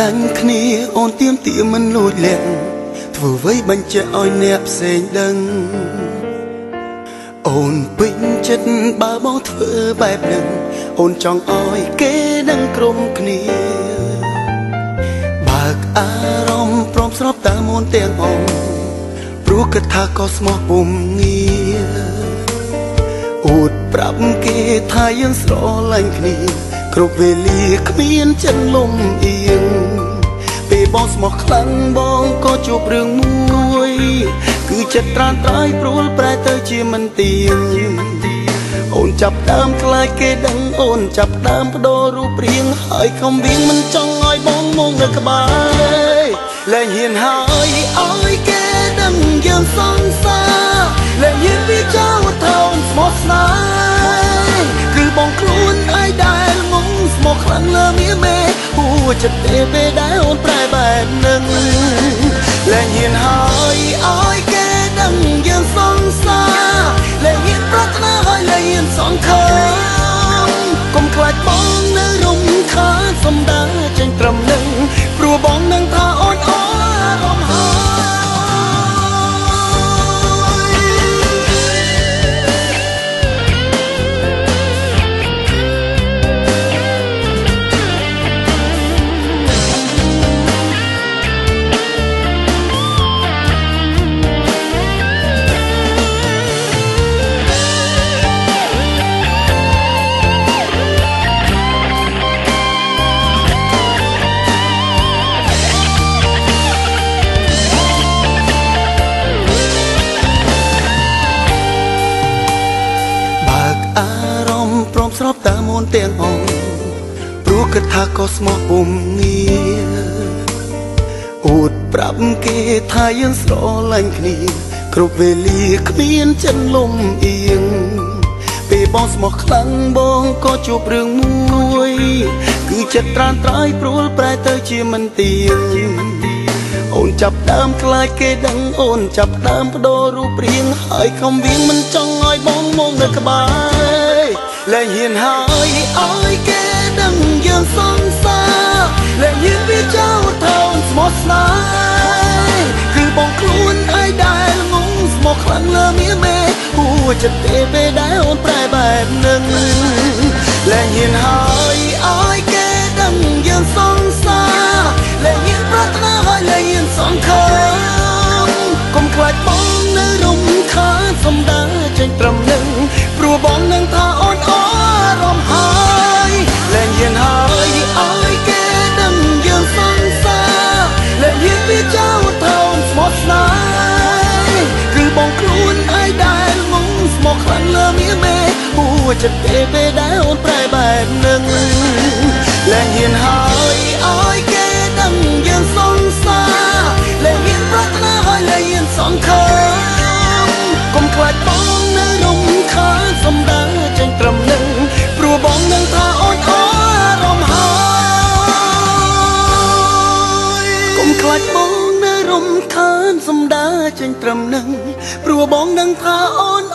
ឡាញ់គ្នាអូនទៀមទាមិនលួចលាក់ធ្វើអ្វីបញ្ជាក់ឲ្យអ្នកផ្សេងដឹងអូនពេញចិត្តបើបងធ្វើបែបហ្នឹងអូនចង់ឲ្យគេដឹងក្រុមគ្នាបើកអារម្មណ៍ព្រមស្របតាមអូនទាំងអងព្រោះគិតថាក៏ស្មោះពុំងារអួតប្រាប់គេថាយើងស្រឡាញ់គ្នាគ្រប់វេលាគ្មានចិត្តលំអៀងពេលបងស្មោះខ្លាំងបងក៏ជួបរឿងមួយគឺចិត្តត្រានត្រើយព្រួលប្រែទៅជាមិនទៀងអូនចាប់ដើមខ្លាចគេដឹងអូនចាប់ដើមបដូររូបរាងហើយខំវិញមិនចង់ឲ្យបងមកនៅក្បែរលែងហ៊ានហើយឲ្យគេដឹងយើងសង្សារលែងហ៊ានវាចោលថោនស្មោះស្នេហ៍គឺបងខ្លួនឯងដែលងងស្មោះខ្លាំងលើមាមេហួចចិត្តទេពេលដែលអូនប្រែបែបនឹងលែងហ៊ានហើយឲ្យគេដឹងយើងសង្សារលែងហ៊ានប្រាថ្នាហើយលែងហ៊ានសង្ឃឹមកុំខ្លាចបងនៅរំខានសំដៅចេញត្រឹមនឹងព្រោះបងនឹងថាអូនអារម្មណ៍ស្របតាមអូនទាំងអងព្រោះគិតថាក៏ស្មោះពុំងារអួតប្រាប់គេថាយើងស្រឡាញ់គ្នាគ្រប់វេលាគ្មានចិត្តលំអៀងពេលបងស្មោះខ្លាំងបងក៏ជួបរឿងមួយគឺចិត្តត្រានត្រើយព្រួលប្រែទៅជាមិនទៀងអូនចាប់ដើមខ្លាចគេដឹងអូនចាប់ដើមបដូររូបរាងហើយខំវិញមិនចង់ឲ្យបងមកនៅក្បែរលែងហ៊ានហើយឲ្យគេដឹងយើងសង្សារលែងហ៊ានវាចោលថោនស្មោះស្នេហ៍គឺបងខ្លួនឯងដែលងងស្មោះខ្លាំងលើមាមេហួចចិត្តទេពេលដែលអូនប្រែបែបនឹងលែងហ៊ានហើយឲ្យគេដឹងយើងសង្សារលែងហ៊ានប្រាថ្នាហើយលែងហ៊ានសង្ឃឹមកុំខ្លាចបងនៅរំខានសំដៅចេញត្រឹមនឹងព្រោះបងនឹងថាអូនអារម្មណ៍ហើយលែងហ៊ានហើយឲ្យគេដឹងយើងសង្សារលែងហ៊ានវាចោលថោនស្មោះស្នេហ៍គឺបងខ្លួនឯងដែលងងស្មោះខ្លាំងលើមាមេហួចចិត្តទេពេលដែលអូនប្រែបែបនឹងលែងហ៊ានហើយឲ្យគេដឹងយើងសង្សារលែងហ៊ានប្រាថ្នាហើយលែងហ៊ានសង្ឃឹមកុំខ្លាចបងនៅរំខានសំដៅចេញត្រឹមនឹងព្រោះបងនឹងថាអូនអារម្មណ៍ហើយកុំខ្លាចបងនៅរំខានសំដៅចេញត្រឹមនឹងព្រោះបងនឹងថាអូន